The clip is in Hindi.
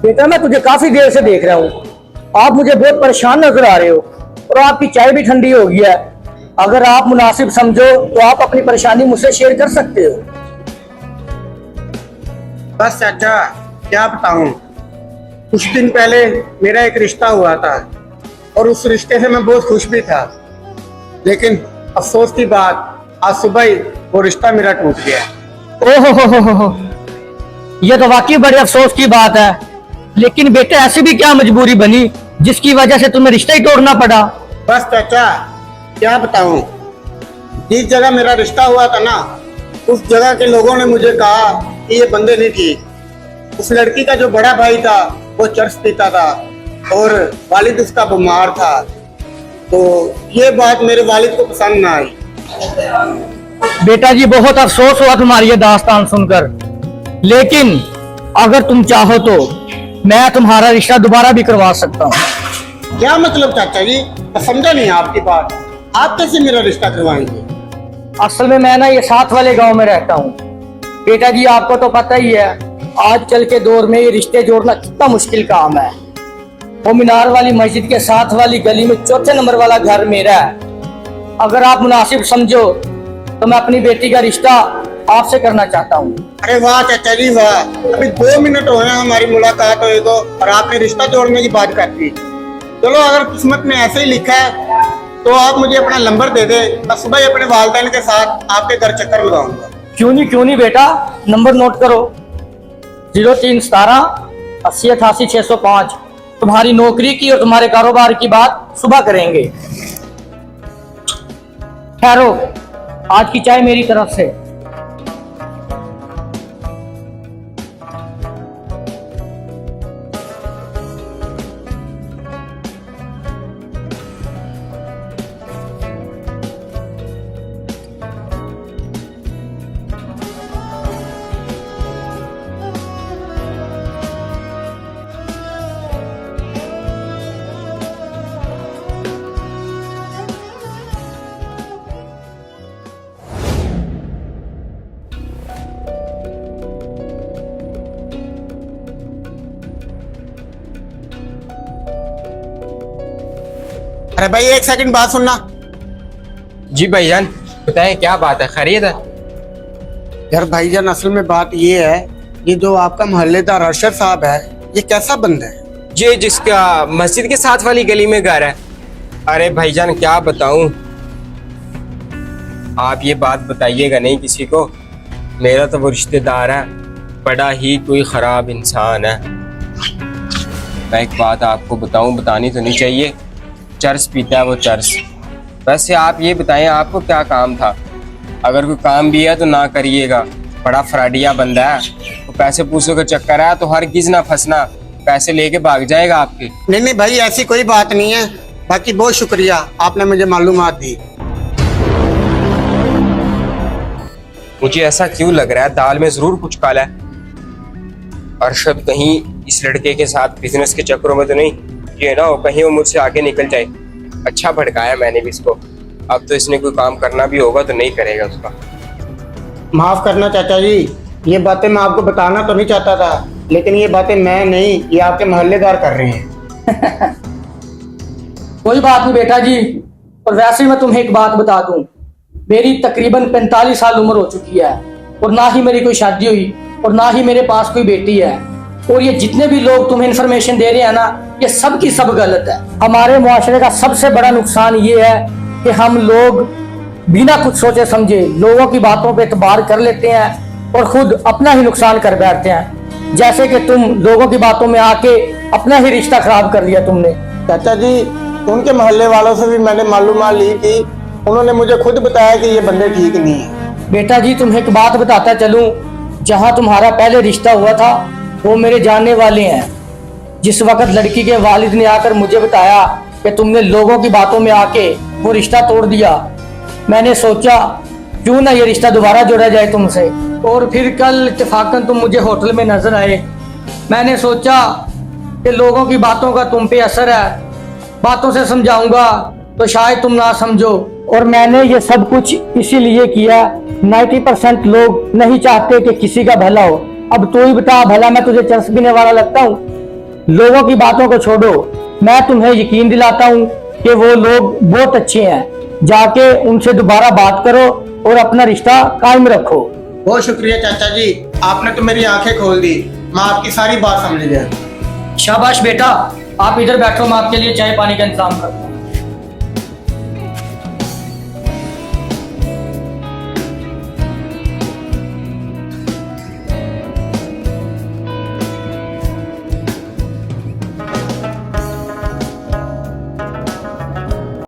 बेटा मैं तुझे काफी देर से देख रहा हूँ, आप मुझे बहुत परेशान नजर आ रहे हो और आपकी चाय भी ठंडी हो गई है। अगर आप मुनासिब समझो तो आप अपनी परेशानी मुझसे शेयर कर सकते हो। बस चाचा क्या बताऊं, कुछ दिन पहले मेरा एक रिश्ता हुआ था और उस रिश्ते से मैं बहुत खुश भी था, लेकिन अफसोस की बात आज सुबह ही वो रिश्ता मेरा टूट गया। ओहो हो, यह तो वाकई बड़े अफसोस की बात है। लेकिन बेटे ऐसी भी क्या मजबूरी बनी जिसकी वजह से तुम्हें रिश्ता ही तोड़ना पड़ा? बस चाचा क्या बताऊं, जिस जगह मेरा रिश्ता हुआ था ना, उस जगह के लोगों ने मुझे कहा कि ये बंदे नहीं ठीक। उस लड़की का जो बड़ा भाई था वो चर्च पीता था और वालिद उसका बीमार था, तो ये बात मेरे वालिद को पसंद ना आई। बेटा जी बहुत अफसोस हुआ तुम्हारी ये दास्तान सुनकर, लेकिन अगर तुम चाहो तो मैं तुम्हारा रिश्ता दोबारा भी करवा सकता हूँ। क्या मतलब चाचा जी, मैं समझा नहीं आपकी बात। आप कैसे मेरा रिश्ता करवाएंगे? असल में मैं ना ये साथ वाले गांव में रहता हूँ। बेटा जी आपको तो पता ही है आजकल के दौर में ये रिश्ते जोड़ना कितना मुश्किल काम है। वो मीनार वाली मस्जिद के साथ वाली गली में चौथे नंबर वाला घर मेरा है। अगर आप मुनासिब समझो तो मैं अपनी बेटी का रिश्ता आपसे करना चाहता हूँ। अरे वाह चाचा जी वाह, अभी 2 मिनट हुए हैं हमारी मुलाकात हुई को और आपने रिश्ता जोड़ने की बात कर दी। चलो अगर किस्मत में ऐसे ही लिखा है तो आप मुझे अपना नंबर दे दे, मैं सुबह ही अपने वालिदैन के साथ आपके घर चक्कर लगाऊंगा। क्यों नहीं बेटा, नंबर नोट करो 0317 80 88 605। तुम्हारी नौकरी की और तुम्हारे कारोबार की बात सुबह करेंगे। ठहरो, आज की चाय मेरी तरफ से। अरे भाई एक सेकंड बात सुनना। जी भाईजान बताएं क्या बात है, खैरियत है? यार भाईजान असल में बात ये है, ये जो आपका मोहल्लेदार अरशद साहब है ये कैसा बंदा है? ये जिसका मस्जिद के साथ वाली गली में घर है। अरे भाईजान क्या बताऊं, आप ये बात बताइएगा नहीं किसी को। मेरा तो वो रिश्तेदार है, बड़ा ही कोई खराब इंसान है। मैं एक बात आपको बताऊं, बतानी तो नहीं चाहिए, चर्च पीता है वो चर्च। वैसे आप ये बताएं आपको क्या काम था? अगर कोई काम भी है तो ना करिएगा, बड़ा फ्रॉडिया बंदा है। तो पैसे पूसों का चक्कर है तो हर किसी ना फंसना, पैसे लेके भाग जाएगा आपके। नहीं भाई ऐसी कोई बात नहीं है, बाकी बहुत शुक्रिया आपने मुझे मालूमात दी। मुझे ऐसा क्यों लग रहा है दाल में जरूर कुछ काला है। अरशद कहीं इस लड़के के साथ बिजनेस के चक्करों में तो नहीं, ये ना हो कहीं वो मुझसे आगे निकल जाए। अच्छा भड़काया मैंने भी इसको, अब तो इसने कोई काम करना भी होगा तो नहीं करेगा उसका। माफ करना चाचा जी, ये बातें मैं आपको बताना तो नहीं चाहता था, लेकिन ये बातें मैं नहीं, ये आपके मोहल्लेदार कर रहे हैं। कोई बात नहीं बेटा जी, और वैसे मैं तुम्हें एक बात बता दूं, मेरी तकरीबन 45 साल उम्र हो चुकी है और ना ही मेरी कोई शादी हुई और ना ही मेरे पास कोई बेटी है। और ये जितने भी लोग तुम्हें इंफॉर्मेशन दे रहे हैं ना, ये सब की सब गलत है। हमारे मुआशरे का सबसे बड़ा नुकसान ये है कि हम लोग बिना कुछ सोचे समझे लोगों की बातों पे एतबार कर लेते हैं और खुद अपना ही नुकसान कर बैठते हैं। जैसे कि तुम लोगों की बातों में आके अपना ही रिश्ता खराब कर लिया तुमने। चाचा जी उनके मोहल्ले वालों से भी मैंने मालूमात ली थी, उन्होंने मुझे खुद बताया कि ये बंदे ठीक नहीं है। बेटा जी तुम्हें एक बात बताता चलूं, जहां तुम्हारा पहले रिश्ता हुआ था वो मेरे जानने वाले हैं। जिस वक्त लड़की के वालिद ने आकर मुझे बताया कि तुमने लोगों की बातों में आके वो रिश्ता तोड़ दिया, मैंने सोचा क्यों ना ये रिश्ता दोबारा जोड़ा जाए तुमसे। और फिर कल इत्तेफाकन तुम मुझे होटल में नजर आए। मैंने सोचा कि लोगों की बातों का तुम पे असर है, बातों से समझाऊंगा तो शायद तुम ना समझो। और मैंने ये सब कुछ इसीलिए किया, 90% लोग नहीं चाहते कि किसी का भला हो, अब तू ही बता, भला मैं तुझे चस्पीने वाला लगता हूँ? लोगों की बातों को छोड़ो, मैं तुम्हें यकीन दिलाता हूँ कि वो लोग बहुत अच्छे हैं। जाके उनसे दोबारा बात करो और अपना रिश्ता कायम रखो। बहुत शुक्रिया चाचा जी, आपने तो मेरी आंखें खोल दी। मैं आपकी सारी बात समझ गया। शाबाश बेटा, आप इधर बैठो, मैं आपके लिए चाय पानी का इंतजाम करता हूँ।